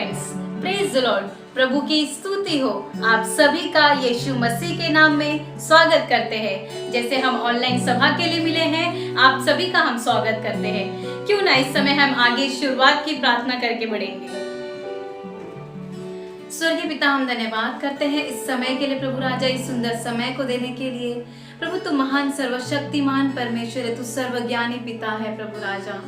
Friends, praise the lord. प्रभु की स्तुति हो। आप सभी का यीशु मसीह के नाम में स्वागत करते हैं। जैसे हम ऑनलाइन सभा के लिए मिले हैं, आप सभी का हम स्वागत करते हैं। क्यों ना इस समय हम आगे शुरुआत की प्रार्थना करके बढ़ेंगे। स्वर्गीय पिता, हम धन्यवाद करते हैं इस समय के लिए प्रभु राजा, इस सुंदर समय को देने के लिए। प्रभु तू महान सर्वशक्तिमान परमेश्वर है, तू सर्वज्ञानी पिता है प्रभु राजा।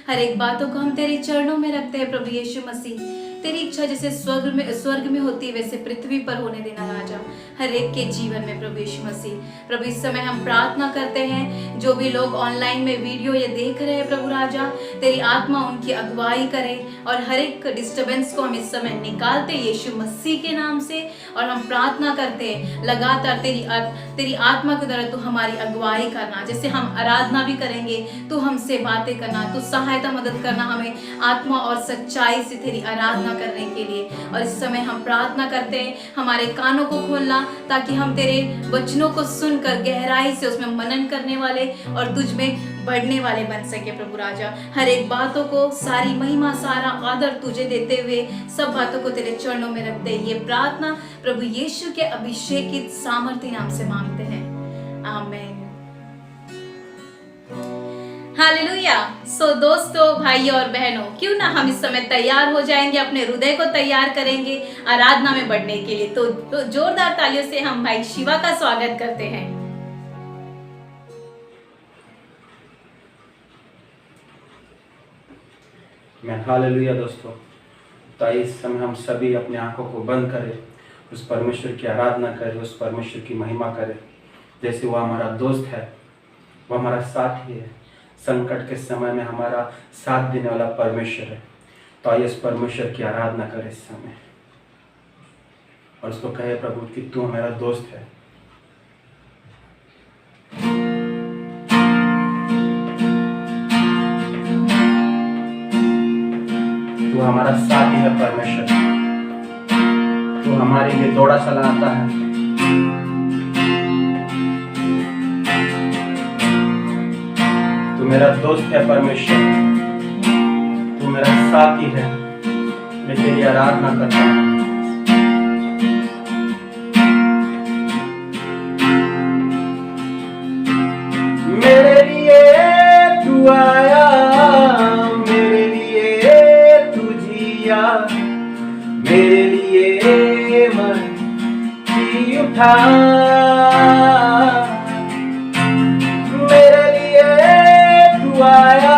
हर एक बातों को हम तेरे चरणों में रखते हैं प्रभु यीशु मसीह। तेरी इच्छा जैसे स्वर्ग में होती है वैसे पृथ्वी पर होने देना राजा, हर एक के जीवन में प्रभु यीशु मसीह। प्रभु इस समय हम प्रार्थना करते हैं, जो भी लोग ऑनलाइन में वीडियो ये देख रहे हैं प्रभु राजा, तेरी आत्मा उनकी अगुवाई करे और हर एक डिस्टर्बेंस को हम इस समय निकालते यीशु मसीह के नाम से। और हम प्रार्थना करते हैं लगातार तेरी आत्मा के द्वारा तू हमारी अगुवाई करना। जैसे हम आराधना भी करेंगे, तू हमसे बातें करना, तू सहायता मदद करना हमें आत्मा और सच्चाई से तेरी आराधना करने के लिए। और इस समय हम प्रार्थना करते हैं, हमारे कानों को खोलना ताकि हम तेरे वचनों को सुनकर गहराई से उसमें मनन करने वाले और तुझ में बढ़ने वाले बन सके प्रभु राजा। हर एक बातों को सारी महिमा सारा आदर तुझे देते हुए सब बातों को तेरे चरणों में रखते हैं। ये प्रार्थना प्रभु यीशु के अभिषेकित सामर्थ्य नाम से मांगते हैं, आमीन। हालेलुया। सो दोस्तों, भाइयों और बहनों, क्यों ना हम इस समय तैयार हो जाएंगे, अपने हृदय को तैयार करेंगे आराधना में बढ़ने के लिए। तो जोरदार तालियों से हम भाई शिवा का स्वागत करते हैं। हालेलुया दोस्तों। तो इस समय हम सभी अपने आंखों को बंद करें, उस परमेश्वर की आराधना करें, उस परमेश्वर की महिमा करें। जैसे वो हमारा दोस्त है, वो हमारा साथी है, संकट के समय में हमारा साथ देने वाला परमेश्वर है। तो आइए इस परमेश्वर की आराधना करें इस समय और उसको कहे प्रभु कि तू मेरा दोस्त है। तू हमारा साथी है परमेश्वर, तू हमारे लिए दौड़ा चलाता है। तू मेरा दोस्त है परमेश्वर, तू मेरा साथी है। मैं तेरी आराधना करता हूँ। मेरे लिए तू आया, मेरे लिए तू जिया, मेरे लिए मन जी उठा। मेरे लिए तू आया,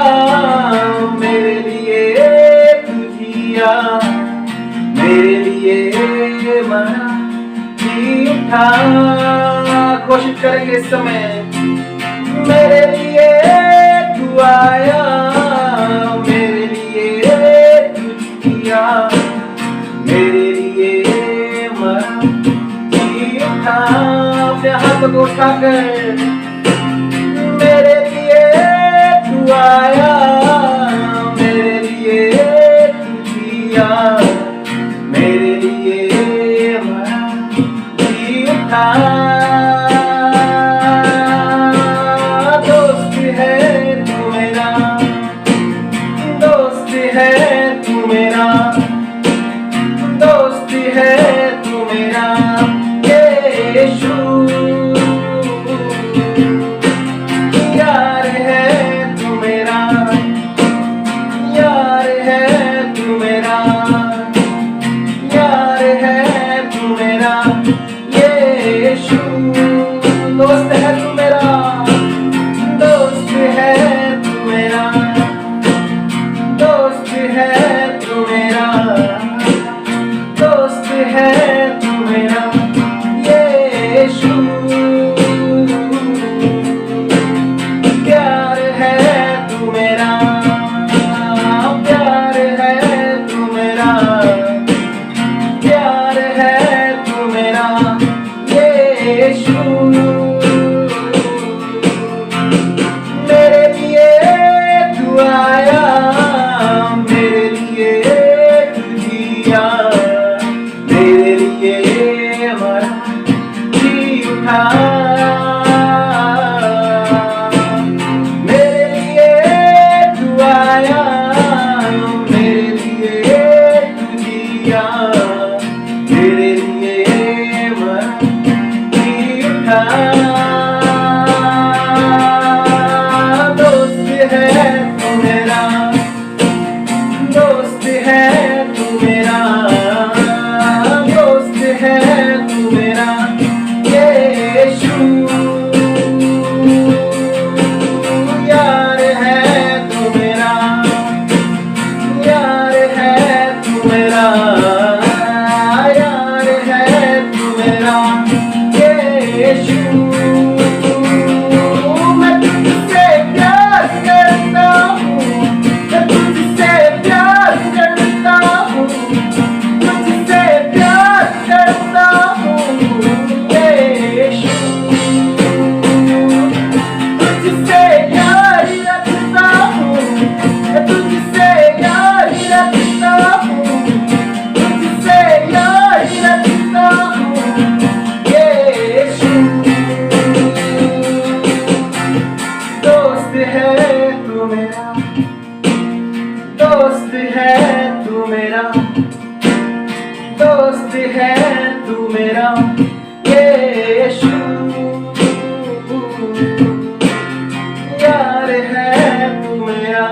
मेरे लिए तू जिया, मेरे लिए मन जी उठा। कोशिश करेंगे इस समय। मेरे लिए तू आया, मेरे लिए तू जिया, मेरे लिए मन जी उठा। अपने हाथों को उठाकर मेरे लिए तू आया, मेरे लिए तू जिया, मेरे लिए मन जी उठा। दोस्त है तू मेरा, दोस्त है तू मेरा, दोस्त है तू मेरा यीशु। यार है तू मेरा, जिया, तेरे लिए मैं जी उठा। दोस्त है तू मेरा, दोस्त है तू मेरा, दोस्त है तू मेरा यीशु। यार है तू मेरा, यार है तू मेरा, यार है तू मेरा यीशु। मैं तुझसे प्यार करता हूँ, मैं तुझसे प्यार करता हूँ, तुझसे प्यार करता हूँ यीशु। तुझसे यार रखता हूँ, मैं तुझसे यार रखता हूँ, तुझसे यार रखता हूँ यीशु। दोस्त है तू मेरा, दोस्त है तू मेरा, दोस्त है तू मेरा यीशु। यार है तू मेरा,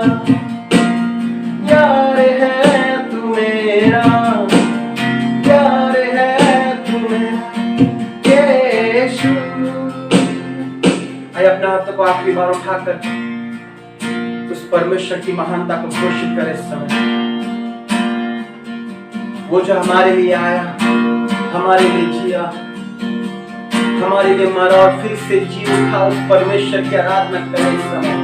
यार है तू मेरा, यार है तू मेरा यीशु। आइए अपने हाथों को आखिरी बार उठाकर उस परमेश्वर की महानता को घोषित करें इस समय। वो जो हमारे लिए आया, हमारे लिए जिया, हमारे लिए मरा और फिर से जी उठा, उस परमेश्वर की आराधना करें इस समय।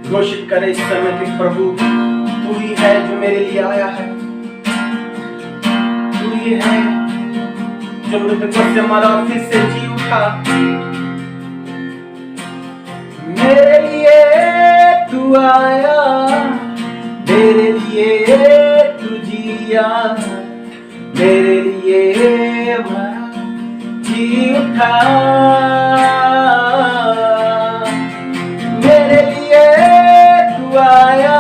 घोषित करें इस समय कि प्रभु तू ही है जो मेरे लिए आया है, तू ही है जो मृतकों से मरा और फिर से जी उठा। मेरे लिए तू आया, मेरे लिए तू जिया, मेरे लिए जी उठा। मेरे लिए तू आया,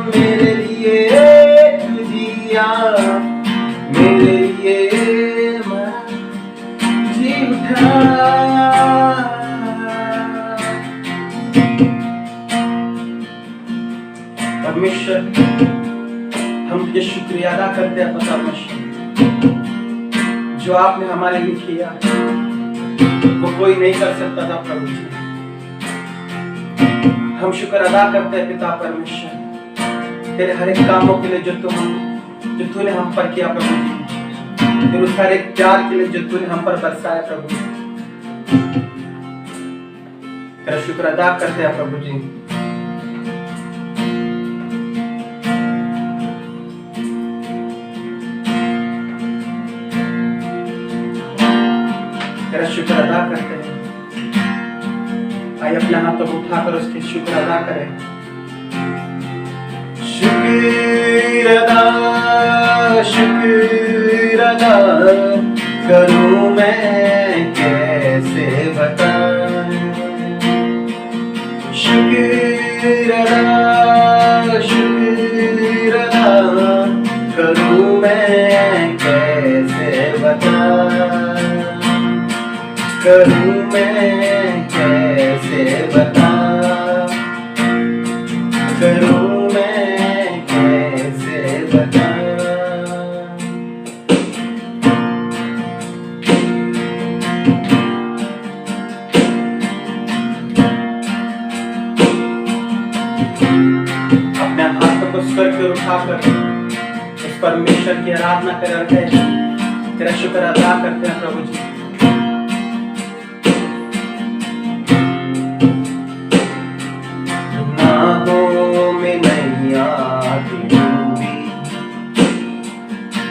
मेरे लिए तू जिया, मेरे लिए जी उठा। परमेश्वर हम तुझे शुक्रिया अदा करते हैं परमेश्वर, जो आपने हमारे लिए किया वो कोई नहीं कर सकता था प्रभु जी। हम शुक्र अदा करते हैं पिता परमेश्वर तेरे हर एक कामों के लिए जो तूने हम पर किया प्रभु जी, तेरे उस हर एक प्यार के लिए जो तूने हम पर बरसाया प्रभु जी। तेरा शुक्र अदा करते हैं प्रभु जी। तेरा शुक्र अदा करते हैं। आइए अपने हाथों को उठाकर उसके शुक्र अदा करें। शुक्र अदा करूं मैं कैसे बताऊं। शुक्र अदा करूं मैं कैसे बताऊं, करूं मैं कैसे बताऊं, करूं मैं कैसे बताऊं। अपने हाथों को स्वर की ओर उठाकर उस परमेश्वर की आराधना करते हैं, तेरा शुक्र अदा करते हैं प्रभु जी।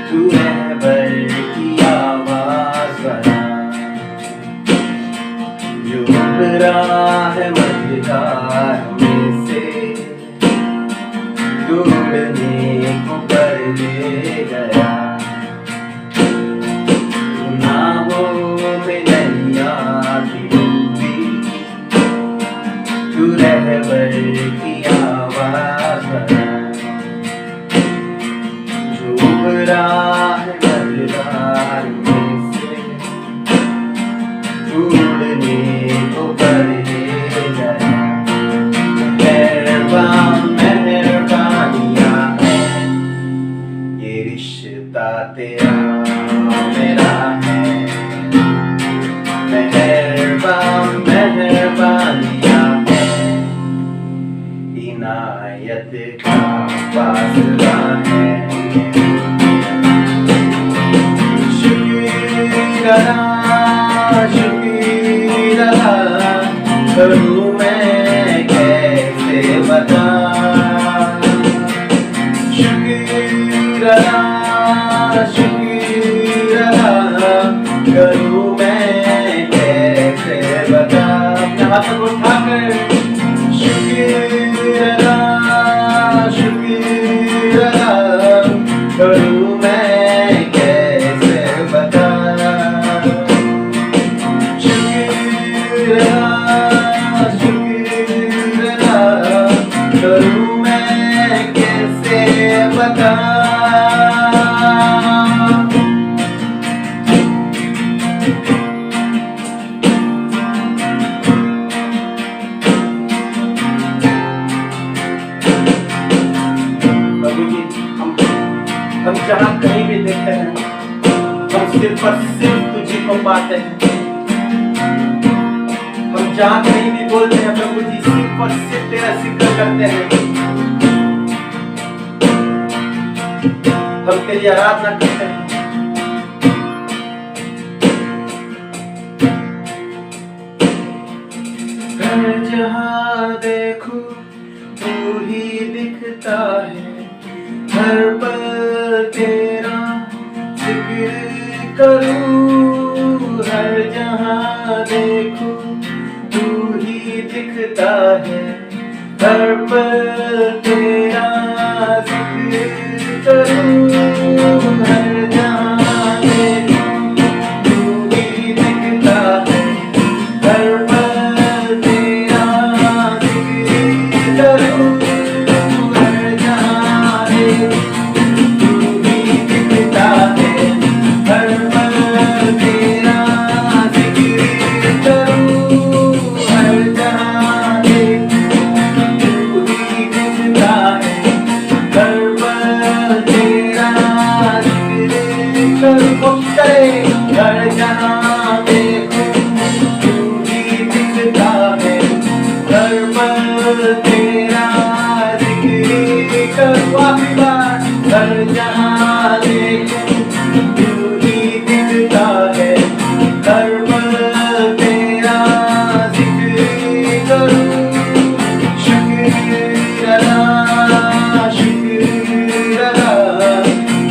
तू रहबर की आवाज बना, जो उभरा है मझधार में से, दौड़ने को कर ले गया। गुनाहों में नैया थी डूबी, तू रहबर की आवाज बना, तेरा मेरा है। मेहरबानियाँ है, इनायत का वास्ता है। शुक्राना शुक्राना करूँ मैं कैसे बता। शुक्राना शुक्राना करूँ मैं कैसे बता। अपने हाथों को उठाकर शुक्राना शुक्राना करूँ मैं कैसे बता। शुक्राना शुक्राना करूँ मैं कैसे बता। हम जहाँ कहीं भी देखते हैं, हम सिर्फ और सिर्फ तुझे को पाते हैं। हम जहाँ कहीं भी बोलते हैं प्रभु जी, सिर्फ और सिर्फ तेरा जिक्र करते हैं। हम तेरी आराधना करते हैं। हर जहाँ देखूं तू ही दिखता है। हर पल तेरा जिक्र करूं। हर जहाँ देखूं तू ही दिखता है। हर पल तेरा जिक्र करूं। हर जहाँ देखूं तू ही दिखता है। हर पल तेरा जिक्र करूं। हर जहाँ देखूं हर जहाँ देखूं तू ही दिखता है। हर पल तेरा जिक्र करूं। आखिरी बार हर जहाँ देखूं तू ही दिखता है। हर पल तेरा जिक्र करूं। शुक्राना शुक्राना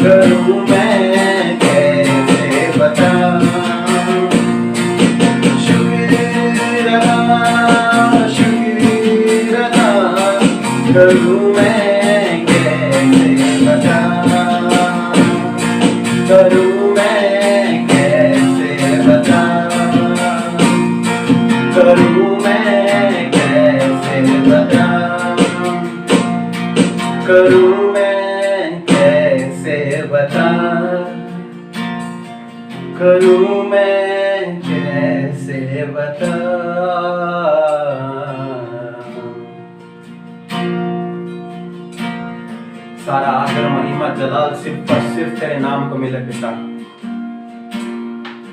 करूं मैं कैसे बता। शुक्राना शुक्राना करूं मैं कैसे बता। करूं मैं कैसे बता। करूं मैं कैसे बता। करूं मैं कैसे बता। करूं मैं कैसे बता। सारा आदर महिमा जलाल सिर्फ और सिर्फ तेरे नाम को मिले पिता।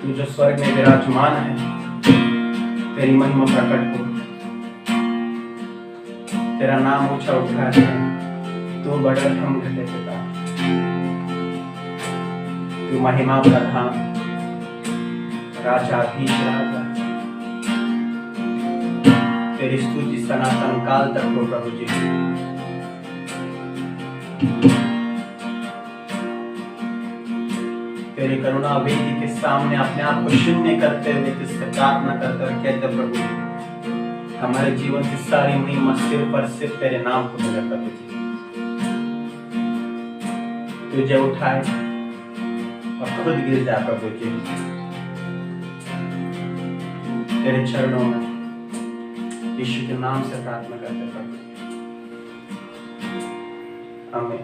तू जो स्वर्ग में विराजमान है, तेरी महिमा प्रकट हो। तेरा नाम ऊंचा उठा है, तू बड़े हम घटे पिता। तू महिमा प्रधान राजाधीश राजा। तेरी स्तुति सनातन काल तक हो प्रभु जी। तेरी करुणा वेदी के सामने अपने आप को शून्य करते हुए तुझसे प्रार्थना करते हुए कहते प्रभु जी, हमारे जीवन की सारी महिमा सिर्फ और सिर्फ तेरे नाम को मिले प्रभु जी। तुझे उठाए और खुद गिर जा प्रभु जी तेरे चरणों में। यीशु के नाम से प्रार्थना करते प्रभु। आमीन।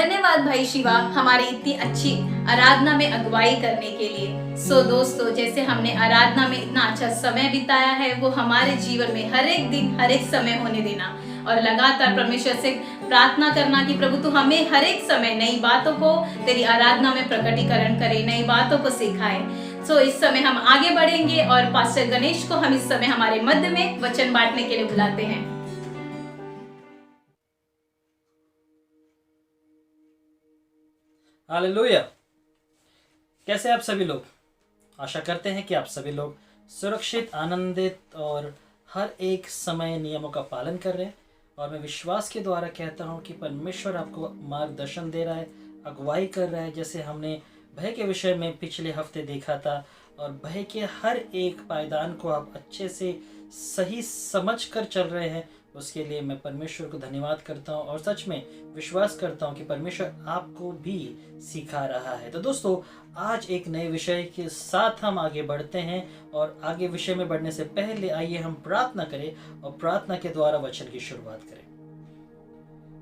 धन्यवाद भाई शिवा हमारी इतनी अच्छी आराधना में अगुवाई करने के लिए। सो दोस्तों, जैसे हमने आराधना में इतना अच्छा समय बिताया है, वो हमारे जीवन में हर एक दिन हर एक समय होने देना और लगातार परमेश्वर से प्रार्थना करना कि प्रभु तू हमें हर एक समय नई बातों को तेरी आराधना में प्रकटीकरण करे, नई बातों को सिखाए। सो इस समय हम आगे बढ़ेंगे और पास्टर गणेश को हम इस समय हमारे मध्य में वचन बांटने के लिए बुलाते हैं। हालेलुया। कैसे आप सभी लोग? आशा करते हैं कि आप सभी लोग सुरक्षित, आनंदित और हर एक समय नियमों का पालन कर रहे हैं। और मैं विश्वास के द्वारा कहता हूं कि परमेश्वर आपको मार्गदर्शन दे रहा है, अगुवाई कर रहा है। जैसे हमने भय के विषय में पिछले हफ्ते देखा था, और भय के हर एक पायदान को आप अच्छे से सही समझ कर चल रहे हैं, उसके लिए मैं परमेश्वर को धन्यवाद करता हूं। और सच में विश्वास करता हूं कि परमेश्वर आपको भी सिखा रहा है। तो दोस्तों, आज एक नए विषय के साथ हम आगे बढ़ते हैं, और आगे विषय में बढ़ने से पहले आइए हम प्रार्थना करें और प्रार्थना के द्वारा वचन की शुरुआत करें।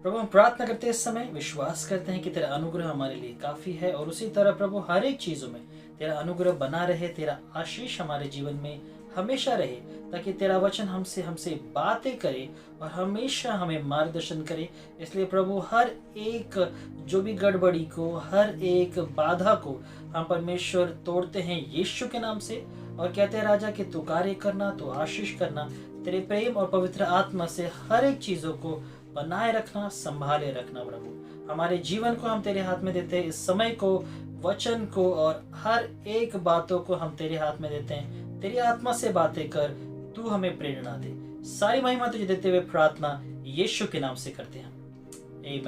प्रभु, हम प्रार्थना करते हैं इस समय, विश्वास करते हैं कि तेरा अनुग्रह हमारे लिए काफी है, और उसी तरह प्रभु हर एक चीजों में तेरा अनुग्रह बना रहे, तेरा आशीष हमारे जीवन में हमेशा रहे, ताकि तेरा वचन हमसे बातें करे और हमेशा हमें मार्गदर्शन करे। इसलिए प्रभु हर एक जो भी गड़बड़ी को, हर एक बाधा को हम परमेश्वर तोड़ते हैं यीशु के नाम से, और कहते हैं राजा कि तू कार्य करना, तू आशीष करना, तेरे प्रेम और पवित्र आत्मा से हर एक चीजों को बनाए रखना, संभाले रखना। प्रभु हमारे जीवन को हम तेरे हाथ में देते हैं, इस समय को, वचन को और हर एक बातों को हम तेरे हाथ में देते हैं। तेरी आत्मा से बातें कर, तू हमें प्रेरणा दे। सारी महिमा तुझे देते हुए प्रार्थना यीशु के नाम से करते हैं, आमीन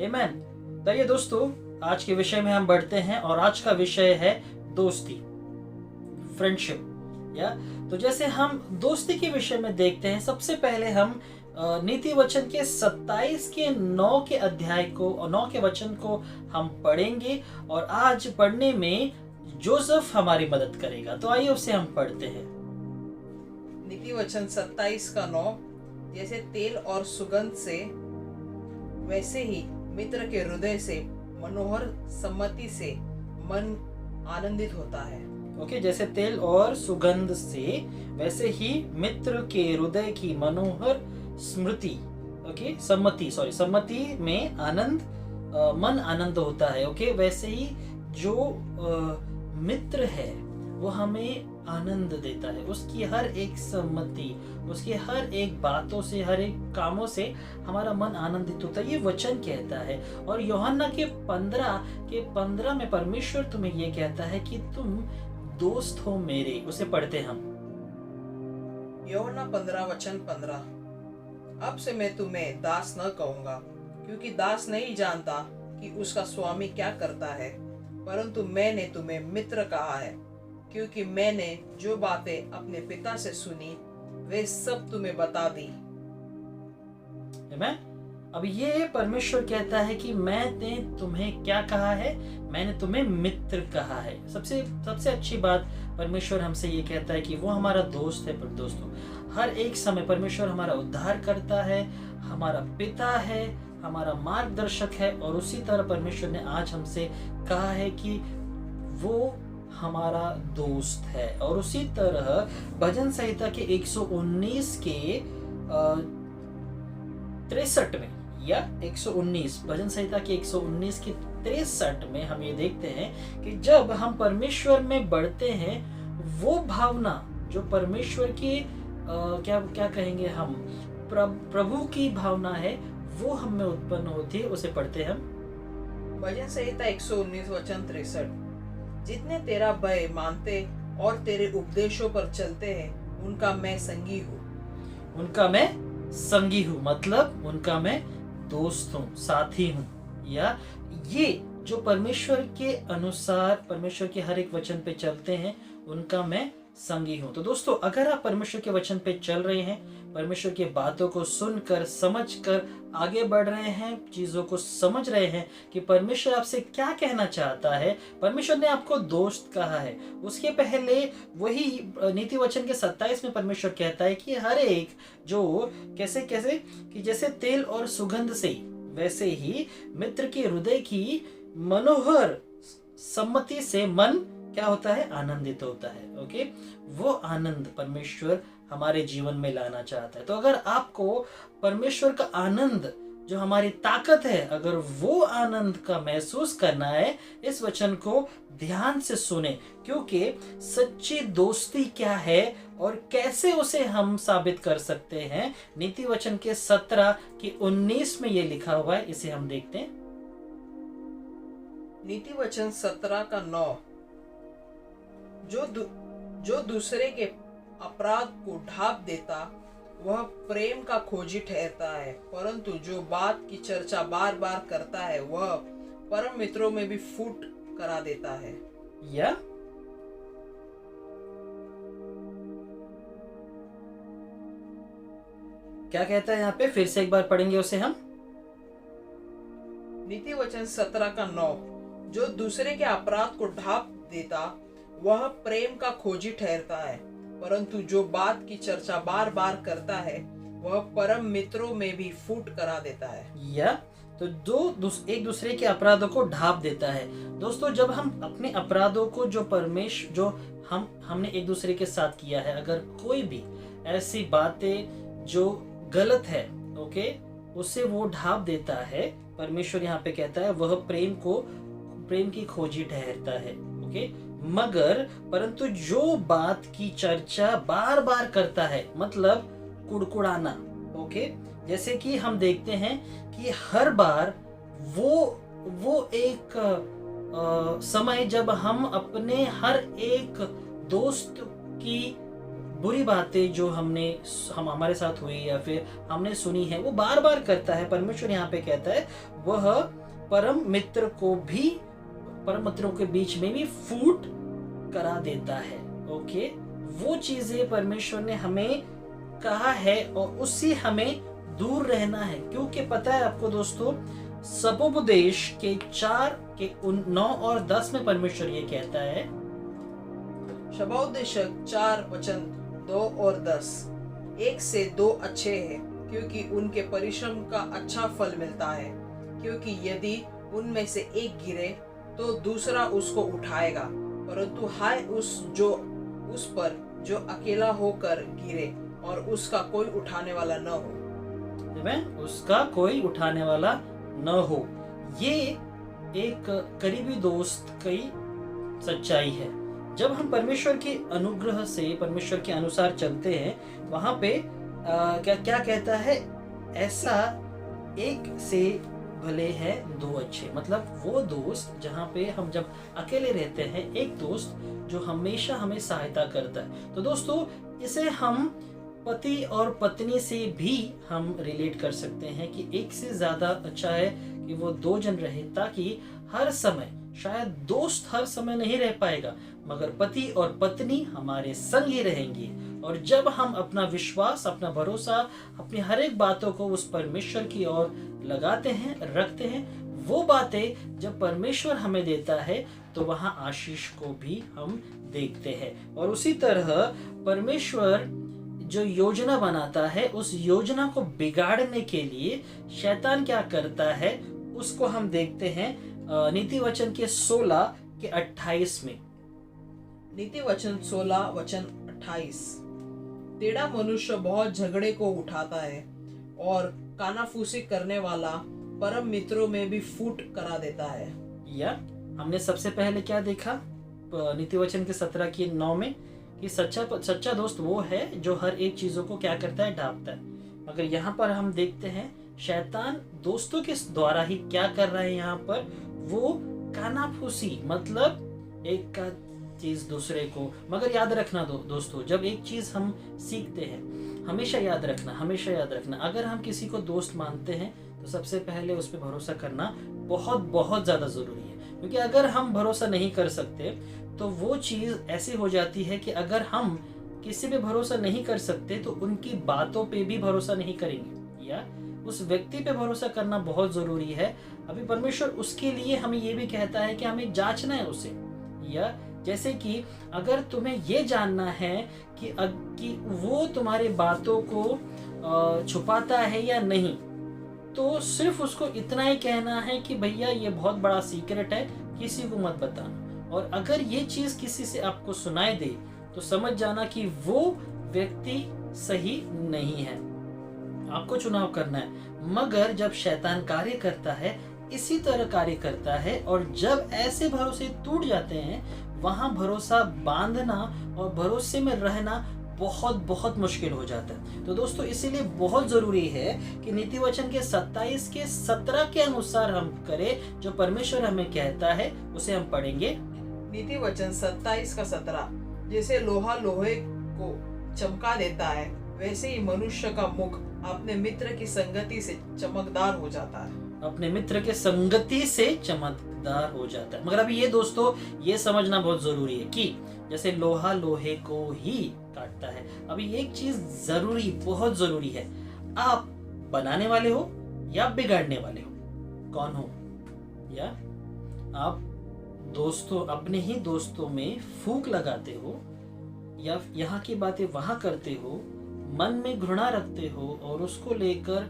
आमीन। तो ये दोस्तों, आज के विषय में हम बढ़ते हैं, और आज का विषय है दोस्ती, फ्रेंडशिप। या तो जैसे हम दोस्ती के विषय में देखते हैं, सबसे पहले हम नीति वचन के 27 के 9 के अध्याय को और 9 के वचन को हम पढ़ेंगे, और आज पढ़ने में जोसेफ हमारी मदद करेगा। तो आइए उसे हम पढ़ते हैं। नीति वचन 27 का 9, जैसे तेल और सुगंध से, वैसे ही मित्र के हृदय से मनोहर सम्मति से मन आनंदित होता है। ओके, जैसे तेल और सुगंध से, वैसे ही मित्र के हृदय की मनोहर स्मृति, ओके, सम्मति में आनंद, मन आनंद होता है। ओके, वैसे ही जो मित्र है वो हमें आनंद देता है, उसकी हर एक सम्मति, उसकी हर एक बातों से, हर एक कामों से हमारा मन आनंदित होता है, ये वचन कहता है। और यूहन्ना के 15 में परमेश्वर तुम्हें ये कहता है कि तुम दोस्त हो मेरे। उसे पढ़ते हम। यूहन्ना 15 वचन 15, अब से मैं तुम्हें दास न कहूंगा, क्योंकि दास नहीं जानता कि उसका स्वामी क्या करता है, परंतु मैंने तुम्हें मित्र कहा है, क्योंकि मैंने जो बातें अपने पिता से सुनी वे सब तुम्हें बता दी। अब ये परमेश्वर कहता है कि मैंने तुम्हें क्या कहा है, मैंने तुम्हें मित्र कहा है। सबसे अच्छी बात परमेश्वर हमसे ये कहता है कि वो हमारा दोस्त है। पर दोस्तों, हर एक समय परमेश्वर हमारा उद्धार करता है, हमारा पिता है, हमारा मार्गदर्शक है, और उसी तरह परमेश्वर ने आज हमसे कहा है कि वो हमारा दोस्त है। और उसी तरह भजन संहिता के 119 के 63 में, या 119, भजन संहिता के 119 के 63 में हम ये देखते हैं कि जब हम परमेश्वर में बढ़ते हैं, वो भावना जो परमेश्वर की क्या कहेंगे हम, प्रभु की भावना है, वो हम में उत्पन्न होती है। उसे पढ़ते हम। भजन संहिता 119 वचन 63, जितने तेरा भय मानते और तेरे उपदेशों पर चलते हैं, उनका मैं संगी हूँ। उनका मैं संगी हूँ मतलब उनका मैं दोस्त हूँ, साथी हूँ। या ये जो परमेश्वर के अनुसार, परमेश्वर के हर एक वचन पे चलते हैं, उनका मैं संगी हूँ। तो दोस्तों, अगर आप परमेश्वर के वचन पे चल रहे हैं, परमेश्वर की बातों को सुनकर समझकर आगे बढ़ रहे हैं, चीज़ों को समझ रहे हैं कि परमेश्वर आपसे क्या कहना चाहता है। परमेश्वर ने आपको दोस्त कहा है। उसके पहले वही नीति वचन के 27 में परमेश्वर कहता है कि हर एक जो कैसे कैसे कि जैसे तेल और सुगंध से, वैसे ही मित्र के हृदय की मनोहर सम्मति से मन क्या होता है, आनंदित होता है। ओके, वो आनंद परमेश्वर हमारे जीवन में लाना चाहता है। तो अगर आपको परमेश्वर का आनंद जो हमारी ताकत है, अगर वो आनंद का महसूस करना है, इस वचन को ध्यान से सुने, क्योंकि सच्ची दोस्ती क्या है और कैसे उसे हम साबित कर सकते हैं। नीति वचन के 17 की 19 में ये लिखा हुआ है, इसे हम देखते हैं। नीति वचन 17 का 9, जो दूसरे के अपराध को ढांप देता वह प्रेम का खोजी ठहरता है, परंतु जो बात की चर्चा बार बार करता है वह परम मित्रों में भी फूट करा देता है। या क्या कहता है यहाँ पे, फिर से एक बार पढ़ेंगे उसे हम। नीति वचन 17 का 9, जो दूसरे के अपराध को ढांप देता वह प्रेम का खोजी ठहरता है, परंतु जो बात की चर्चा बार बार करता है वह परम मित्रों में भी फूट करा देता है। या तो एक दूसरे के अपराधों को ढांप देता है। दोस्तों, जब हम अपने अपराधों को जो हमने एक दूसरे के साथ किया है, अगर कोई भी ऐसी बातें जो गलत है, ओके, उसे वो ढांप देता है, परमेश्वर यहाँ पे कहता है वह प्रेम की खोजी ठहरता है। ओके, मगर परंतु जो बात की चर्चा बार बार करता है, मतलब कुड़कुड़ाना। ओके, जैसे कि हम देखते हैं कि हर बार वो एक समय जब हम अपने हर एक दोस्त की बुरी बातें जो हमारे साथ हुई या फिर हमने सुनी है, वो बार बार करता है। परमेश्वर यहाँ पे कहता है वह परम मित्रों के बीच में भी फूट करा देता है। ओके, वो चीजें परमेश्वर ने हमें कहा है और उससे हमें दूर रहना है, क्योंकि पता है आपको दोस्तों, सपोपदेश के 9 और 10 में परमेश्वर ये कहता है, शबोपदेशक 4 वचन 2 और 10, 1 से 2 अच्छे हैं, क्योंकि उनके परिश्रम का अच्छा फल मिलता है, क्योंकि यदि उनमें से एक गिरे तो दूसरा उसको उठाएगा, परंतु हाय उस पर जो अकेला होकर गिरे और उसका कोई उठाने वाला न हो। उसका कोई उठाने वाला न हो। ये एक करीबी दोस्त की सच्चाई है। जब हम परमेश्वर के अनुग्रह से, परमेश्वर के अनुसार चलते हैं, वहां पे क्या कहता है, ऐसा एक से भले है 2 अच्छे। मतलब वो दोस्त जहाँ पे हम जब अकेले रहते हैं, एक दोस्त जो हमेशा हमें सहायता करता है। तो दोस्तों, इसे हम पति और पत्नी से भी हम रिलेट कर सकते हैं कि एक से ज्यादा अच्छा है कि वो 2 जन रहे, ताकि हर समय, शायद दोस्त हर समय नहीं रह पाएगा, मगर पति और पत्नी हमारे संग ही रहेंगे। और जब हम अपना विश्वास, अपना भरोसा, अपनी हर एक बातों को उस परमेश्वर की ओर लगाते हैं, रखते हैं, वो बातें जब परमेश्वर हमें देता है तो वहां आशीष को भी हम देखते हैं। और उसी तरह परमेश्वर जो योजना बनाता है, उस योजना को बिगाड़ने के लिए शैतान क्या करता है, उसको हम देखते हैं नीति वचन के 16 के 28 में। नीति वचन 16 वचन 28, टेढ़ा मनुष्य बहुत झगड़े को उठाता है और कानाफूसी करने वाला परम मित्रों में भी फूट करा देता है। या हमने सबसे पहले क्या देखा नीति वचन के 17 की 9 में, कि सच्चा दोस्त वो है जो हर एक चीजों को क्या करता है, ढांपता है। मगर यहाँ पर हम देखते हैं शैतान दोस्तों के द्वारा ही क्या कर रहा है, यहाँ पर वो कानाफूसी, मतलब एक का चीज दूसरे को। मगर याद रखना दोस्तों, जब एक चीज हम सीखते हैं, हमेशा याद रखना, अगर हम किसी को दोस्त मानते हैं तो सबसे पहले उस पर भरोसा करना बहुत बहुत ज्यादा जरूरी है। क्योंकि अगर हम भरोसा नहीं कर सकते तो वो चीज ऐसी हो जाती है कि अगर हम किसी पे भरोसा नहीं कर सकते तो उनकी बातों पे भी भरोसा नहीं करेंगे, या उस व्यक्ति पे भरोसा करना बहुत जरूरी है। अभी परमेश्वर उसके लिए हमें ये भी कहता है कि हमें जांचना है उसे, या जैसे कि अगर तुम्हें ये जानना है कि वो तुम्हारी बातों को छुपाता है या नहीं, तो सिर्फ उसको इतना ही कहना है कि भैया ये बहुत बड़ा सीक्रेट है, किसी को मत बताना। और अगर ये चीज किसी से आपको सुनाई दे तो समझ जाना कि वो व्यक्ति सही नहीं है, आपको चुनाव करना है। मगर जब शैतान कार्य करता है इसी तरह कार्य करता है, और जब ऐसे भरोसे टूट जाते हैं वहां भरोसा बांधना और भरोसे में रहना बहुत बहुत मुश्किल हो जाता है। तो दोस्तों इसीलिए बहुत जरूरी है कि नीति वचन के 27 के 17 के अनुसार हम करें, जो परमेश्वर हमें कहता है उसे हम पढ़ेंगे। नीति वचन 27 का 17, जैसे लोहा लोहे को चमका देता है वैसे ही मनुष्य का मुख अपने मित्र की संगति से चमकदार हो जाता है। अपने मित्र के संगति से चमकदार हो जाता है। मगर अभी ये दोस्तों ये समझना बहुत जरूरी है कि जैसे लोहा लोहे को ही काटता है, अभी एक चीज जरूरी, बहुत जरूरी है, आप बनाने वाले हो या बिगाड़ने वाले हो, कौन हो? या आप दोस्तों, अपने ही दोस्तों में फूंक लगाते हो, या यहाँ की बातें वहां करते हो, मन में घृणा रखते हो और उसको लेकर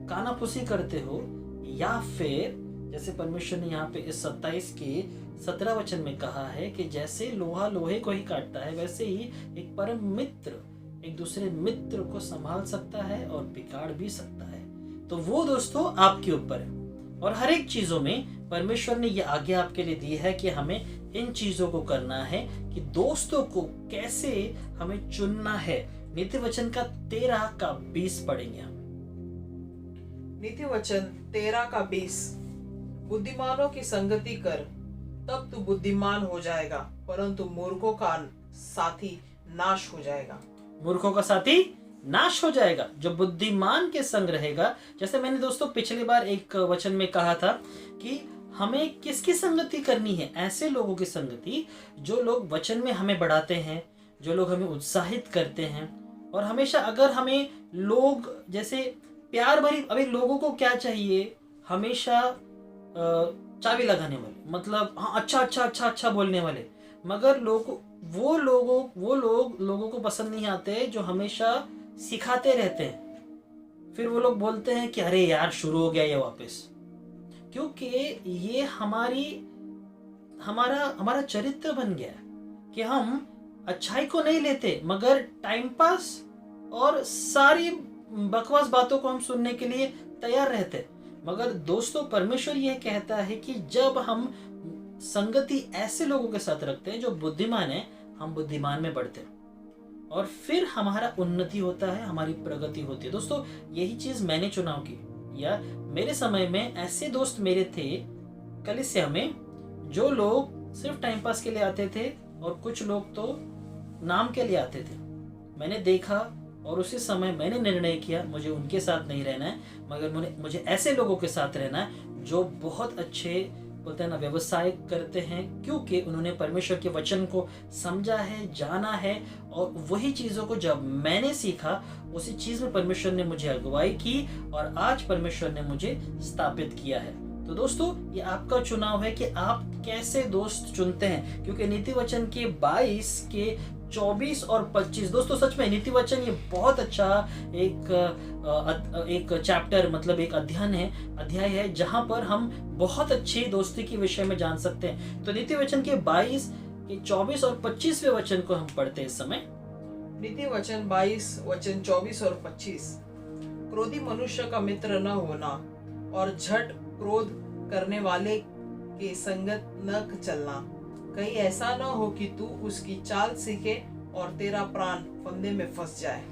कानाफूसी करते हो, या फिर जैसे परमेश्वर ने यहाँ पे इस 27 के 17 वचन में कहा है कि जैसे लोहा लोहे को ही काटता है वैसे ही एक परम मित्र एक दूसरे मित्र को संभाल सकता है और बिगाड़ भी सकता है। तो वो दोस्तों आपके ऊपर है। और हर एक चीजों में परमेश्वर ने ये आज्ञा आपके लिए दी है कि हमें इन चीजों को करना है, कि दोस्तों को कैसे हमें चुनना है। नीति वचन का 13 का 20 पढ़ेंगे हम। नीति वचन 13 का 20, बुद्धिमानों की संगति कर तब तू बुद्धिमान हो जाएगा, परंतु मूर्खों का साथी नाश हो जाएगा। मूर्खों का साथी नाश हो जाएगा। जो बुद्धिमान के संग रहेगा, जैसे मैंने दोस्तों पिछली बार एक वचन में कहा था कि हमें किसकी संगति करनी है, ऐसे लोगों की संगति जो लोग वचन में हमें बढ़ाते हैं, जो लोग हमें उत्साहित करते हैं। और हमेशा अगर हमें लोग जैसे प्यार भरी, अभी लोगों को क्या चाहिए, हमेशा चाबी लगाने वाले, मतलब हाँ अच्छा अच्छा अच्छा अच्छा बोलने वाले। मगर वो लोग लोगों को पसंद नहीं आते जो हमेशा सिखाते रहते हैं। फिर वो लोग बोलते हैं कि अरे यार शुरू हो गया ये वापस, क्योंकि ये हमारा चरित्र बन गया है कि हम अच्छाई को नहीं लेते मगर टाइम पास और सारी बकवास बातों को हम सुनने के लिए तैयार रहते। मगर दोस्तों परमेश्वर यह कहता है कि जब हम संगति ऐसे लोगों के साथ रखते हैं जो बुद्धिमान है, हम बुद्धिमान में बढ़ते हैं और फिर हमारा उन्नति होता है, हमारी प्रगति होती है। दोस्तों यही चीज मैंने चुनाव की, या मेरे समय में ऐसे दोस्त मेरे थे कलीसिया में जो लोग सिर्फ टाइम पास के लिए आते थे और कुछ लोग तो नाम के लिए आते थे। मैंने देखा और उसी समय मैंने निर्णय किया मुझे उनके साथ नहीं रहना है, मगर मुझे ऐसे लोगों के साथ रहना है जो बहुत अच्छे बोलते हैं ना व्यवसाय करते हैं, क्योंकि उन्होंने परमेश्वर के वचन को समझा है, जाना है। और वही चीज़ों को जब मैंने सीखा उसी चीज़ में परमेश्वर ने मुझे अगुवाई की और आज परमेश्वर ने मुझे स्थापित किया है। तो दोस्तों ये आपका चुनाव है कि आप कैसे दोस्त चुनते हैं, क्योंकि नीति वचन के 22 के 24 और 25 दोस्तों सच में नीति वचन ये बहुत अच्छा एक चैप्टर मतलब एक अध्याय है जहां पर हम बहुत अच्छी दोस्ती के विषय में जान सकते हैं। तो नीति वचन के 22 के 24 और 25वें वचन को हम पढ़ते हैं इस समय। नीति वचन 22 वचन 24 और 25, क्रोधी मनुष्य का मित्र न होना और झट क्रोध करने वाले के संगत न चलना, कहीं ऐसा न हो कि तू उसकी चाल सीखे और तेरा प्राण फंदे में फंस जाए।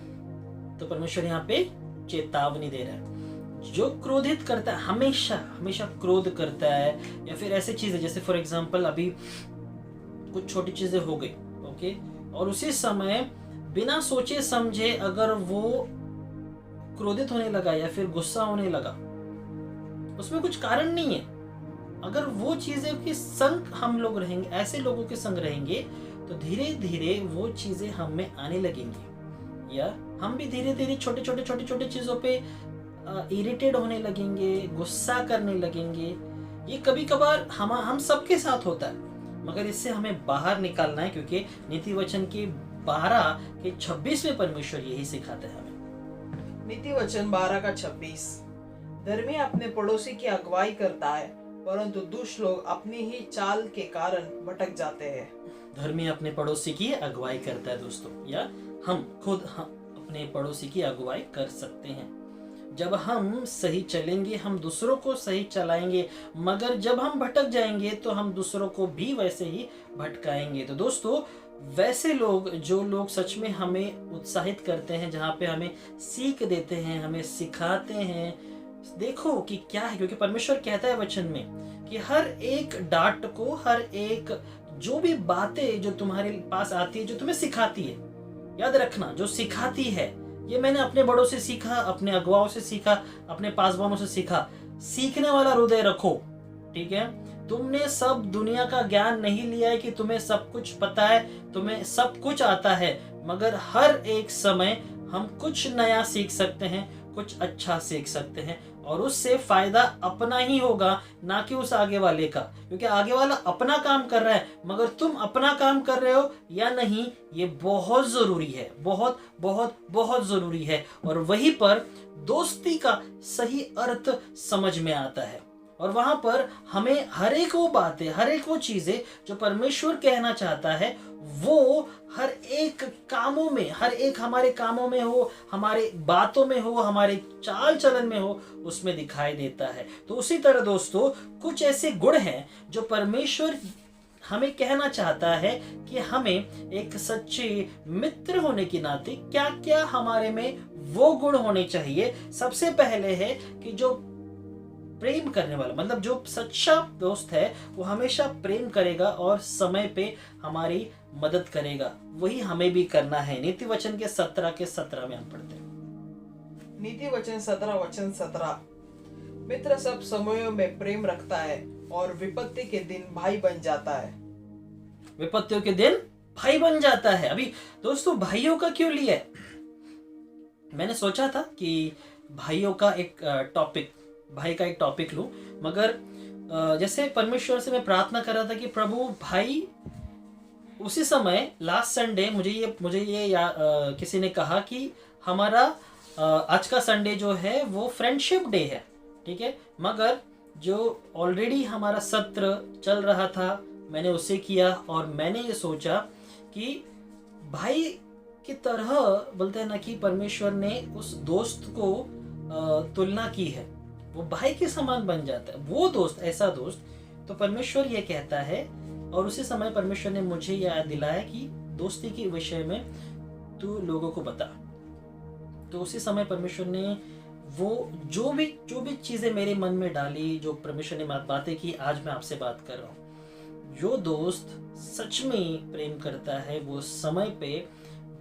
तो परमेश्वर यहाँ पे चेतावनी दे रहा है। जो क्रोधित करता है हमेशा क्रोध करता है, या फिर ऐसी चीजें जैसे फॉर एग्जांपल अभी कुछ छोटी चीजें हो गई ओके, और उसी समय बिना सोचे समझे अगर वो क्रोधित होने लगा या फिर गुस्सा होने लगा, उसमें कुछ कारण नहीं है। अगर वो चीजें के संग हम लोग रहेंगे, ऐसे लोगों के संग रहेंगे, तो धीरे धीरे वो चीजें हम में आने लगेंगी, या हम भी धीरे धीरे छोटे छोटे चीजों पे इरिटेट होने लगेंगे, गुस्सा करने लगेंगे। ये कभी कभार हम सबके साथ होता है, मगर इससे हमें बाहर निकालना है, क्योंकि नीति वचन के 12 के 26 में परमेश्वर यही सिखाते हैं हमें। नीति वचन 12 का 26। धर्मी अपने पड़ोसी की अगुवाई करता है, परंतु दुष्ट लोग अपनी ही चाल के कारण भटक जाते हैं। धर्मी अपने पड़ोसी की अगुवाई करता है दोस्तों, या हम खुद अपने पड़ोसी की अगुवाई कर सकते हैं। जब हम सही चलेंगे हम दूसरों को सही चलाएंगे, मगर जब हम भटक जाएंगे तो हम दूसरों को भी वैसे ही भटकाएंगे। तो दोस्तों, वैसे लोग, जो लोग सच में हमें उत्साहित करते हैं, जहाँ पे हमें सीख देते हैं, हमें सिखाते हैं, देखो कि क्या है, क्योंकि परमेश्वर कहता है वचन में कि हर एक डांट को, हर एक जो भी बातें जो तुम्हारे पास आती है, जो तुम्हें सिखाती है, याद रखना, जो सिखाती है, ये मैंने अपने बड़ों से सीखा, अपने अगुवाओं से सीखा, अपने पासवानों से सीखा। सीखने वाला हृदय रखो, ठीक है। तुमने सब दुनिया का ज्ञान नहीं लिया है कि तुम्हें सब कुछ पता है, तुम्हें सब कुछ आता है, मगर हर एक समय हम कुछ नया सीख सकते हैं, कुछ अच्छा सीख सकते हैं, और उससे फायदा अपना ही होगा, ना कि उस आगे वाले का। क्योंकि आगे वाला अपना काम कर रहा है, मगर तुम अपना काम कर रहे हो या नहीं, ये बहुत जरूरी है, बहुत बहुत बहुत जरूरी है। और वहीं पर दोस्ती का सही अर्थ समझ में आता है, और वहां पर हमें हर एक वो बातें, हर एक वो चीजें जो परमेश्वर कहना चाहता है, वो हर एक कामों में, हर एक हमारे कामों में हो, हमारे बातों में हो, हमारे चाल चलन में हो, उसमें दिखाई देता है। तो उसी तरह दोस्तों, कुछ ऐसे गुण हैं जो परमेश्वर हमें कहना चाहता है कि हमें एक सच्चे मित्र होने के नाते क्या क्या हमारे में वो गुण होने चाहिए। सबसे पहले है कि जो प्रेम करने वाला, मतलब जो सच्चा दोस्त है, वो हमेशा प्रेम करेगा और समय पे हमारी मदद करेगा। वही हमें भी करना है। नीति वचन के 17 के 17 में हम पढ़ते हैं। नीति वचन 17 वचन 17। मित्र सब समयों में प्रेम रखता है और विपत्ति के दिन भाई बन जाता है। विपत्तियों के दिन भाई बन जाता है। अभी दोस्तों, भाइयों का क्यों लिया है? मैंने सोचा था कि भाइयों का एक टॉपिक लूं, मगर जैसे परमेश्वर से मैं प्रार्थना कर रहा था कि प्रभु भाई, उसी समय लास्ट संडे मुझे ये किसी ने कहा कि हमारा आज का संडे जो है वो फ्रेंडशिप डे है, ठीक है, मगर जो ऑलरेडी हमारा सत्र चल रहा था, मैंने उसे किया, और मैंने ये सोचा कि भाई की तरह, बोलते हैं ना कि परमेश्वर ने उस दोस्त को तुलना की है, वो भाई के समान बन जाता है वो दोस्त, ऐसा दोस्त। तो परमेश्वर ये कहता है, और उसी समय परमेश्वर ने मुझे याद दिलाया कि दोस्ती के विषय में तू लोगों को बता। तो उसी समय परमेश्वर ने वो जो भी चीजें मेरे मन में डाली, जो परमेश्वर ने बातें की, आज मैं आपसे बात कर रहा हूँ। जो दोस्त सच में प्रेम करता है, वो समय पे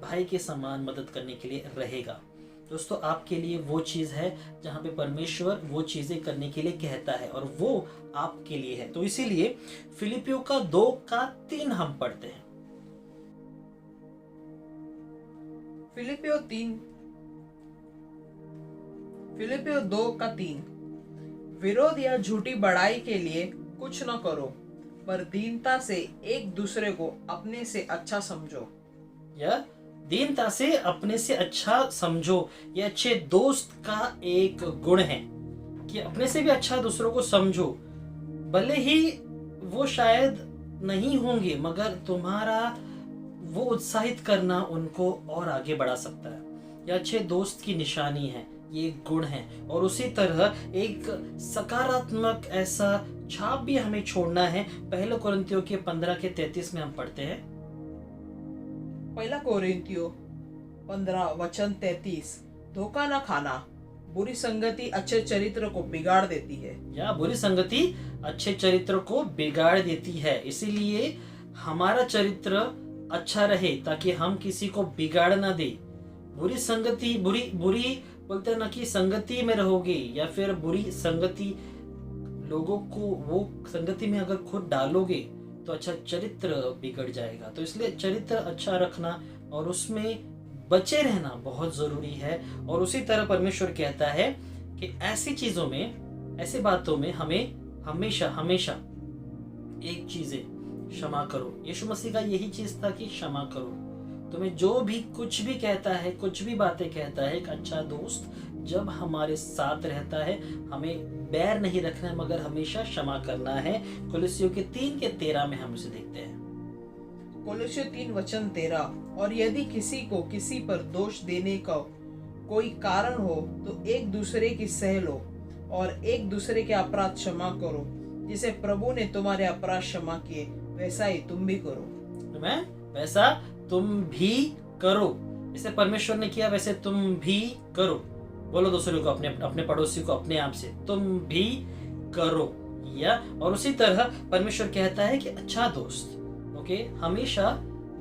भाई के समान मदद करने के लिए रहेगा। दोस्तों, आपके लिए वो चीज है जहां पे परमेश्वर वो चीजें करने के लिए कहता है, और वो आपके लिए है। तो इसीलिए फिलिपियों का 2 का 3 हम पढ़ते हैं। फिलिपियो 2 का 3। विरोध या झूठी बड़ाई के लिए कुछ न करो, पर दीनता से एक दूसरे को अपने से अच्छा समझो। या दीनता से अपने से अच्छा समझो। ये अच्छे दोस्त का एक गुण है कि अपने से भी अच्छा दूसरों को समझो। भले ही वो शायद नहीं होंगे, मगर तुम्हारा वो उत्साहित करना उनको और आगे बढ़ा सकता है। ये अच्छे दोस्त की निशानी है, ये गुण है। और उसी तरह एक सकारात्मक ऐसा छाप भी हमें छोड़ना है। पहले कोरिन्थियों के 15 के 33 में हम पढ़ते हैं। पहला कोरिन्थियों 15 वचन 33। धोखा न खाना, बुरी संगति अच्छे चरित्र को बिगाड़ देती है। या बुरी संगति अच्छे चरित्र को बिगाड़ देती है। इसीलिए हमारा चरित्र अच्छा रहे, ताकि हम किसी को बिगाड़ ना दे। बुरी संगति, बुरी बोलते हैं ना कि संगति में रहोगे, या फिर बुरी संगति लोगों को वो संगति में अगर खुद डालोगे, तो अच्छा चरित्र बिगड़ जाएगा। तो इसलिए चरित्र अच्छा रखना और उसमें बचे रहना बहुत ज़रूरी है। और उसी तरह परमेश्वर कहता है कि ऐसी चीज़ों में, ऐसी बातों में हमें हमेशा हमेशा एक चीज़ है, क्षमा करो। यीशु मसीह का यही चीज़ था कि क्षमा करो। तुम्हें जो भी कुछ भी कहता है, कुछ भी बातें कहता है, एक अच्छा दोस्त जब हमारे साथ रहता है, हमें बैर नहीं रखना है मगर हमेशा क्षमा करना है। कुलुस्सियों के 3:13 में हम उसे देखते हैं। कोलोसियों 3:13 और यदि किसी को किसी पर दोष देने का कोई कारण हो तो एक दूसरे की सह लो और एक दूसरे के अपराध क्षमा करो, जिसे प्रभु ने तुम्हारे अपराध क्षमा किए वैसा ही तुम भी करो। मैं वैसा तुम भी करो, इसे परमेश्वर ने किया वैसे तुम भी करो। बोलो दूसरे को, अपने अपने पड़ोसी को अपने आप से, तुम भी करो। या और उसी तरह परमेश्वर कहता है कि अच्छा दोस्त ओके हमेशा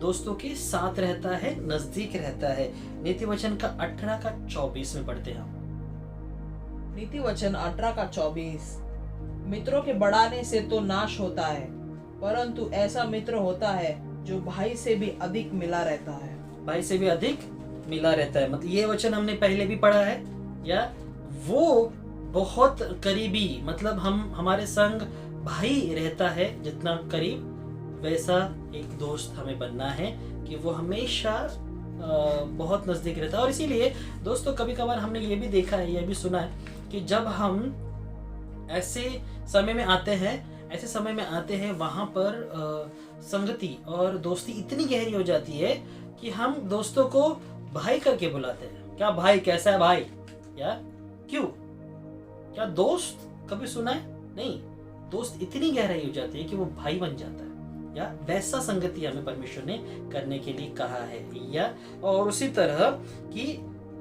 दोस्तों के साथ रहता है, नजदीक रहता है। नीति वचन का 18:24 में पढ़ते हैं हम। नीति वचन 18:24 मित्रों के बढ़ाने से तो नाश होता है, परंतु ऐसा मित्र होता है जो भाई से भी अधिक मिला रहता है। भाई से भी अधिक मिला रहता है, मतलब ये वचन हमने पहले भी पढ़ा है। या वो बहुत करीबी, मतलब हमारे संग भाई रहता है जितना करीब, वैसा एक दोस्त हमें बनना है कि वो हमेशा बहुत नज़दीक रहता है। और इसीलिए दोस्तों कभी कभार हमने ये भी देखा है, ये भी सुना है कि जब हम ऐसे समय में आते हैं वहाँ पर संगति और दोस्ती इतनी गहरी हो जाती है कि हम दोस्तों को भाई करके बुलाते हैं। क्या भाई, कैसा है भाई? या क्यों? क्या दोस्त कभी सुना है? नहीं, दोस्त इतनी गहराई हो जाती है कि वो भाई बन जाता है। या वैसा संगति हमें परमेश्वर ने करने के लिए कहा है। या और उसी तरह कि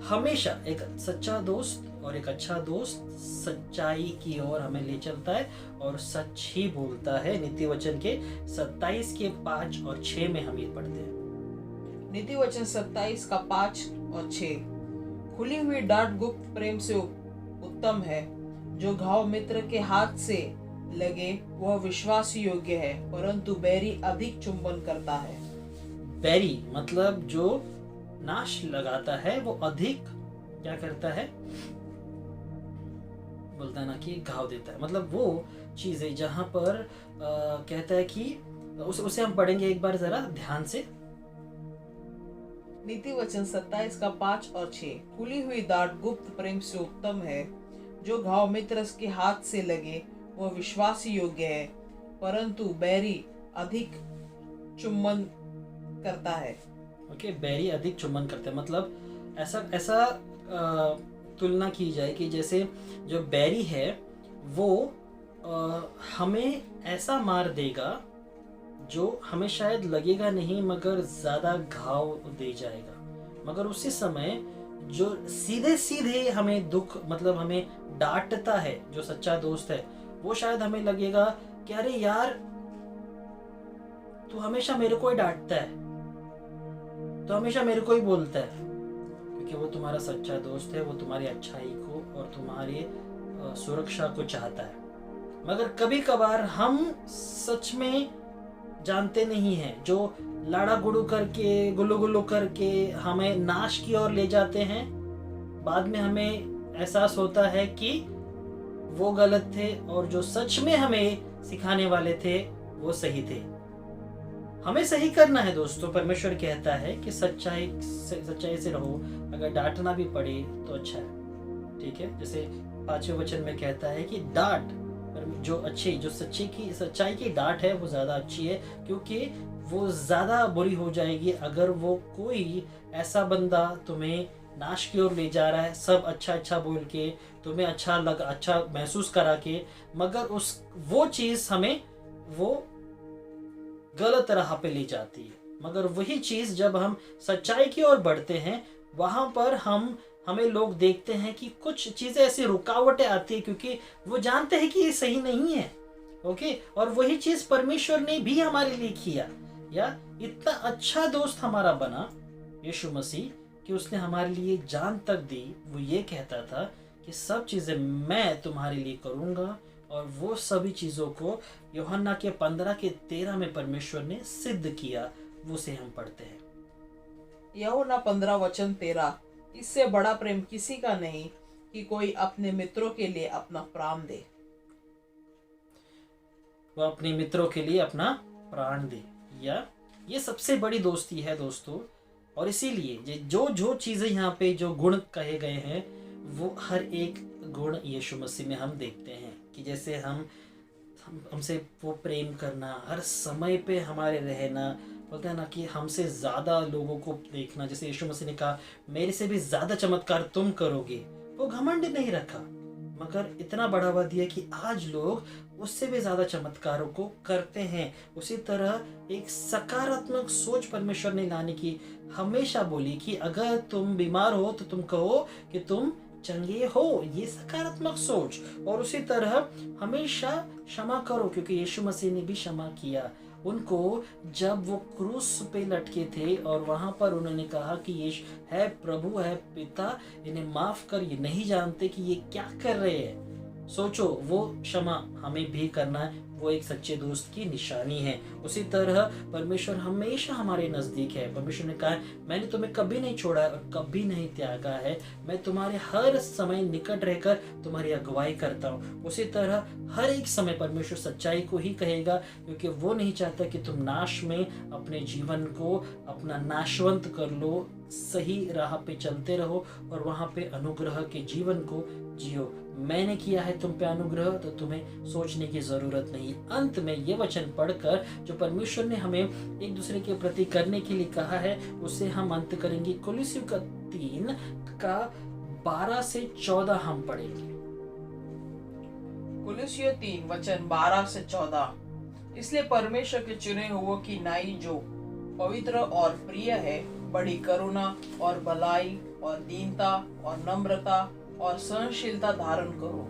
हमेशा एक सच्चा दोस्त और एक अच्छा दोस्त सच्चाई की ओर हमें ले चलता है और सच ही बोलता है। नीति वचन के 27:5 और 6 में हम ये पढ़ते हैं। नीति वचन 27:5 और 6 खुली हुई डांट गुप्त प्रेम से उत्तम है, जो घाव मित्र के हाथ से लगे वह विश्वास योग्य है, परंतु बैरी अधिक चुंबन करता है। बैरी मतलब जो नाश लगाता है वो अधिक क्या करता है, बोलता है ना कि घाव देता है। मतलब वो चीज है जहां पर कहता है कि उसे हम पढ़ेंगे एक बार जरा ध्यान से। नीति वचन 27:5 और 6 खुली हुई डांट गुप्त प्रेम से उत्तम है, जो घाव मित्र के हाथ से लगे वह विश्वास योग्य है, परंतु बैरी अधिक चुम्बन करता है। ओके, बैरी अधिक चुम्बन करते हैं, मतलब ऐसा तुलना की जाए कि जैसे जो बैरी है वो हमें ऐसा मार देगा जो हमें शायद लगेगा नहीं मगर ज़्यादा घाव दे जाएगा। मगर उसी समय जो सीधे सीधे हमें दुख, मतलब हमें डांटता है, जो सच्चा दोस्त है, वो शायद हमें लगेगा कि अरे यार तू हमेशा मेरे को ही डांटता है, तो हमेशा मेरे को ही बोलता है, क्योंकि वो तुम्हारा सच्चा दोस्त है, वो तुम्हारी अच्छाई को और तुम्हारी सुरक्षा को चाहता है। मगर कभी कभार हम सच में जानते नहीं हैं, जो लाड़ा गुड़ू करके गुल्लू गुल्लू करके हमें नाश की ओर ले जाते हैं। बाद में हमें एहसास होता है कि वो गलत थे और जो सच में हमें सिखाने वाले थे वो सही थे। हमें सही करना है दोस्तों। परमेश्वर कहता है कि सच्चाई से रहो, अगर डांटना भी पड़े तो अच्छा है, ठीक है। जैसे 5वें वचन में कहता है कि डांट, जो सच्चाई की डांट है वो ज्यादा अच्छी है, क्योंकि वो ज्यादा बुरी हो जाएगी अगर वो कोई ऐसा बंदा तुम्हें नाश की ओर ले जा रहा है, सब अच्छा बोल के तुम्हें अच्छा महसूस करा के, मगर वो चीज हमें वो गलत राह पे ले जाती है। मगर वही चीज जब हम सच्चाई की ओर बढ़ते हैं, वहां पर हमें लोग देखते हैं कि कुछ चीजें ऐसी रुकावटें आती है, क्योंकि वो जानते हैं कि ये सही नहीं है। ओके, और वही चीज परमेश्वर ने भी हमारे लिए किया। या इतना अच्छा दोस्त हमारा बना यीशु मसीह कि उसने हमारे लिए जान तक दी। वो ये कहता था कि सब चीजें मैं तुम्हारे लिए करूंगा और वो सभी चीज़ों को यूहन्ना के 15:13 में परमेश्वर ने सिद्ध किया, वो से हम पढ़ते हैं। यूहन्ना 15:13, इससे बड़ा प्रेम किसी का नहीं कि कोई अपने मित्रों के लिए अपना प्राण दे। वो अपने मित्रों के लिए अपना प्राण दे, या ये सबसे बड़ी दोस्ती है दोस्तों। और इसीलिए जो जो चीज़ें यहाँ पे जो गुण कहे गए हैं, वो हर एक गुण यीशु मसीह में हम देखते हैं कि जैसे हमसे वो प्रेम करना, हर समय पे हमारे रहना, बोलते हैं ना कि हमसे ज़्यादा लोगों को देखना। जैसे यीशु मसीह ने कहा, मेरे से भी ज़्यादा चमत्कार तुम करोगे। वो घमंड नहीं रखा, मगर इतना बढ़ावा दिया कि आज लोग उससे भी ज़्यादा चमत्कारों को करते हैं। उसी तरह एक सकारात्मक सोच परमेश्वर ने लाने की हमेशा बोली कि अगर तुम बीमार हो तो तुम कहो कि तुम चंगे हो, ये सकारात्मक सोच। और उसी तरह हमेशा क्षमा करो, क्योंकि यीशु मसीह ने भी क्षमा किया उनको जब वो क्रूस पे लटके थे और वहां पर उन्होंने कहा कि ये है प्रभु, है पिता, इन्हें माफ कर, ये नहीं जानते कि ये क्या कर रहे हैं। सोचो, वो क्षमा हमें भी करना है, वो एक सच्चे दोस्त की निशानी है। उसी तरह परमेश्वर हमेशा हमारे नज़दीक है। परमेश्वर ने कहा, मैंने तुम्हें कभी नहीं छोड़ा और कभी नहीं त्यागा है, मैं तुम्हारे हर समय निकट रहकर तुम्हारी अगुवाई करता हूँ। उसी तरह हर एक समय परमेश्वर सच्चाई को ही कहेगा, क्योंकि वो नहीं चाहता कि तुम नाश में अपने जीवन को अपना नाशवंत कर लो। सही राह पे चलते रहो और वहां पे अनुग्रह के जीवन को जियो। मैंने किया है तुम पे अनुग्रह, तो तुम्हें सोचने की जरूरत नहीं। अंत में ये वचन पढ़कर जो परमेश्वर ने हमें एक दूसरे के प्रति करने के लिए कहा है, उसे हम अंत करेंगे। कुलुस्सियों का 3:12-14 हम पढ़ेंगे। कुलुस्सियों 3:12-14, इसलिए परमेश्वर के चुने हुओं की नाई जो पवित्र और प्रिय है, बड़ी करुणा और भलाई और दीनता और नम्रता और सहनशीलता धारण करो।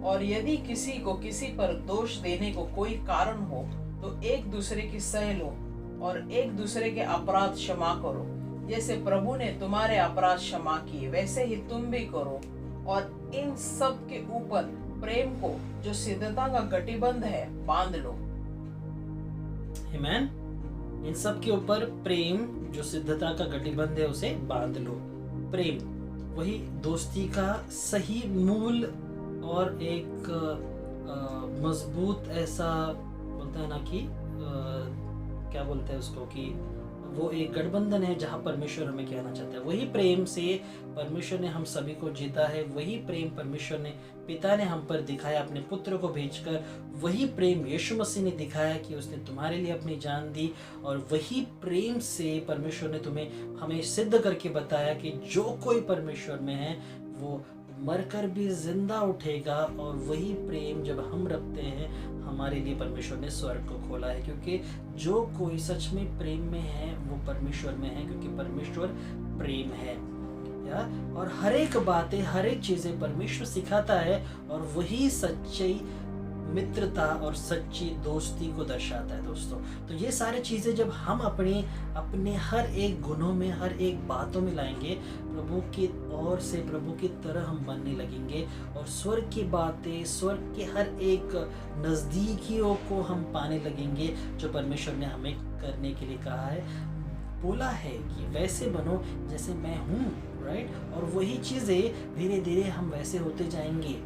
और यदि किसी को किसी पर दोष देने को कोई कारण हो, तो एक दूसरे की सह लो और एक दूसरे के अपराध क्षमा करो। जैसे प्रभु ने तुम्हारे अपराध क्षमा किए, वैसे ही तुम भी करो। और इन सब के ऊपर प्रेम को, जो सिद्धता का गठबंध है, बांध लो। आमीन। इन सब के ऊपर प्रेम, जो सिद्धता का गठबंध है, उसे बांध लो। प्रेम वही दोस्ती का सही मूल और एक मजबूत ऐसा बोलते हैं ना कि क्या बोलते हैं उसको, कि वो एक गठबंधन है जहाँ परमेश्वर हमें कहना चाहता है। वही प्रेम से परमेश्वर ने हम सभी को जीता है। वही प्रेम परमेश्वर ने, पिता ने हम पर दिखाया अपने पुत्र को भेजकर। वही प्रेम यीशु मसीह ने दिखाया कि उसने तुम्हारे लिए अपनी जान दी। और वही प्रेम से परमेश्वर ने हमें सिद्ध करके बताया कि जो कोई परमेश्वर में है वो मरकर भी जिंदा उठेगा। और वही प्रेम जब हम रखते हैं, हमारे लिए परमेश्वर ने स्वर्ग को खोला है, क्योंकि जो कोई सच में प्रेम में है वो परमेश्वर में है, क्योंकि परमेश्वर प्रेम है। या और हर एक बातें, हर एक चीजें परमेश्वर सिखाता है, और वही सच्ची मित्रता और सच्ची दोस्ती को दर्शाता है दोस्तों। तो ये सारी चीजें जब हम अपने हर एक गुणों में, हर एक बातों में लाएंगे, प्रभु की ओर से प्रभु की तरह हम बनने लगेंगे। और स्वर्ग की बातें, स्वर्ग के हर एक नजदीकियों को हम पाने लगेंगे, जो परमेश्वर ने हमें करने के लिए कहा है। बोला है कि वैसे बनो जैसे मैं हूँ, राइट। और वही चीजें धीरे धीरे हम वैसे होते जाएंगे।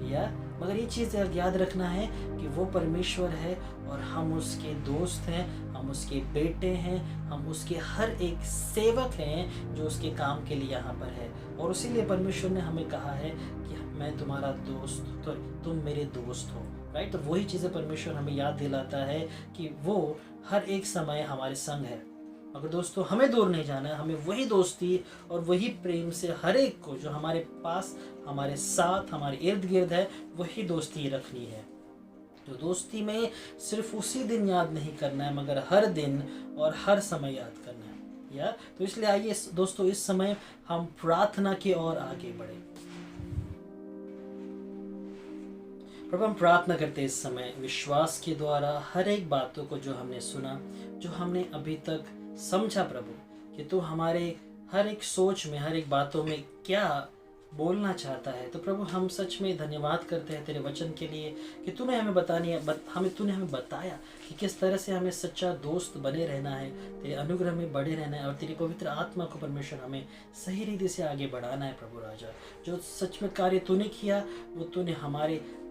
या मगर ये चीज़ याद रखना है कि वो परमेश्वर है और हम उसके दोस्त हैं, हम उसके बेटे हैं, हम उसके हर एक सेवक हैं जो उसके काम के लिए यहाँ पर है। और इसीलिए परमेश्वर ने हमें कहा है कि मैं तुम्हारा दोस्त, तो तुम मेरे दोस्त हो, राइट। तो वही चीज़ें परमेश्वर हमें याद दिलाता है कि वो हर एक समय हमारे संग है। अगर दोस्तों हमें दूर नहीं जाना है, हमें वही दोस्ती और वही प्रेम से हर एक को जो हमारे पास, हमारे साथ, हमारे इर्द गिर्द है, वही दोस्ती रखनी है। तो दोस्ती में सिर्फ उसी दिन याद नहीं करना है, मगर हर दिन और हर समय याद करना है। या तो इसलिए आइए दोस्तों, इस समय हम प्रार्थना की ओर आगे बढ़े। प्रभु, हम प्रार्थना करते हैं इस समय विश्वास के द्वारा हर एक बातों को जो हमने सुना, जो हमने अभी तक समझा प्रभु, कि तू हमारे हर एक सोच में, हर एक बातों में क्या बोलना चाहता है। तो प्रभु हम सच में धन्यवाद करते हैं तेरे वचन के लिए कि तूने हमें तूने हमें बताया कि किस तरह से हमें सच्चा दोस्त बने रहना है, तेरे अनुग्रह में बड़े रहना है और तेरी पवित्र आत्मा को परमेश्वर हमें सही रीति से आगे बढ़ाना है। प्रभु राजा, जो सच में कार्य तूने किया वो तूने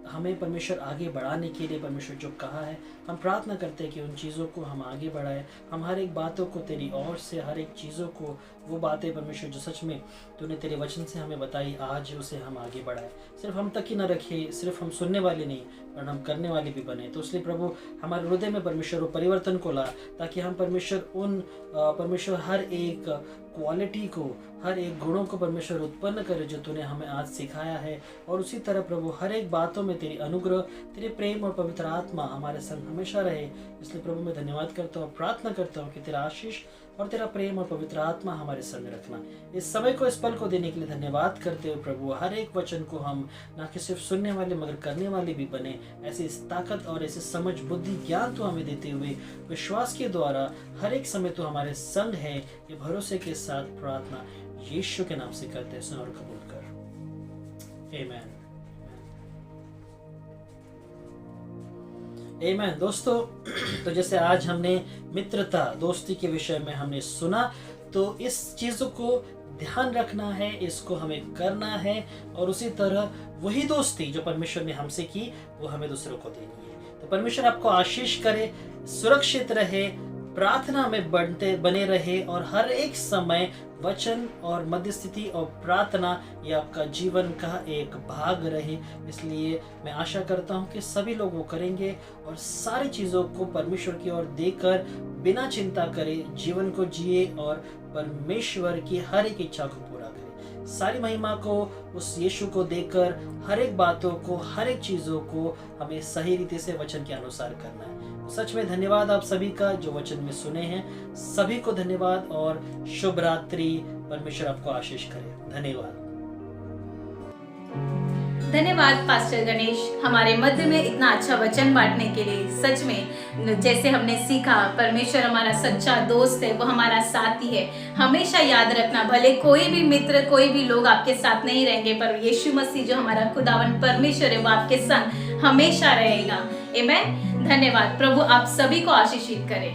हमें परमेश्वर आगे बढ़ाने के लिए परमेश्वर जो कहा है, हम प्रार्थना करते हैं कि उन चीज़ों को हम आगे बढ़ाएं। हम हर एक बातों को तेरी ओर से, हर एक चीज़ों को, वो बातें परमेश्वर जो सच में तूने तेरे वचन से हमें बताई, आज उसे हम आगे बढ़ाएं। सिर्फ हम तक ही ना रखे, सिर्फ हम सुनने वाले नहीं पर हम करने वाले भी बने। तो इसलिए प्रभु हमारे हृदय में परमेश्वर वो परिवर्तन को ला, ताकि हम परमेश्वर हर एक क्वालिटी को, हर एक गुणों को परमेश्वर उत्पन्न करे जो तूने हमें आज सिखाया है। और उसी तरह प्रभु हर एक बातों में तेरी अनुग्रह, तेरे प्रेम और पवित्र आत्मा हमारे संग हमेशा रहे। इसलिए प्रभु मैं धन्यवाद करता हूँ, प्रार्थना करता हूँ कि तेरा आशीष और तेरा प्रेम और पवित्र आत्मा हमारे संग रखना। इस समय को, इस पल को देने के लिए धन्यवाद करते हुए प्रभु हर एक वचन को हम ना कि सिर्फ सुनने वाले मगर करने वाले भी बने। ऐसी ताकत और ऐसे समझ, बुद्धि, ज्ञान तो हमें देते हुए विश्वास के द्वारा हर एक समय तो हमारे संग है, ये भरोसे के साथ प्रार्थना यीशु के नाम से करते हैं, सुन और कबूल कर। आमीन। आमीन। दोस्तों, तो जैसे आज हमने मित्रता, दोस्ती के विषय में हमने सुना, तो इस चीज़ों को ध्यान रखना है, इसको हमें करना है और उसी तरह वही दोस्ती जो परमेश्वर ने हमसे की वो हमें दूसरों को देनी है। तो परमेश्वर आपको आशीष करे, सुरक्षित रहे, प्रार्थना में बने रहे और हर एक समय वचन और मध्यस्थिति और प्रार्थना ये आपका जीवन का एक भाग रहे। इसलिए मैं आशा करता हूँ कि सभी लोग वो करेंगे और सारी चीज़ों को परमेश्वर की ओर देकर बिना चिंता करे जीवन को जिए और परमेश्वर की हर एक इच्छा को पूरा करे। सारी महिमा को उस यीशु को देकर हर एक बातों को, हर एक चीज़ों को हमें सही रीति से वचन के अनुसार करना है। सच में धन्यवाद आप सभी का जो वचन में सुने हैं। सभी को धन्यवाद और शुभ रात्रि। परमेश्वर आपको आशीष करे। धन्यवाद। धन्यवाद पास्टर गणेश, हमारे मध्य में इतना अच्छा वचन बांटने के लिए। सच में जैसे हमने सीखा, परमेश्वर हमारा सच्चा दोस्त है, वो हमारा साथी है। हमेशा याद रखना, भले कोई भी मित्र, कोई भी लोग आपके साथ नहीं रहेंगे, पर यीशु मसीह जो हमारा खुदावन परमेश्वर है वो आपके संग हमेशा रहेगा। आमीन। धन्यवाद। प्रभु आप सभी को आशीषित करे।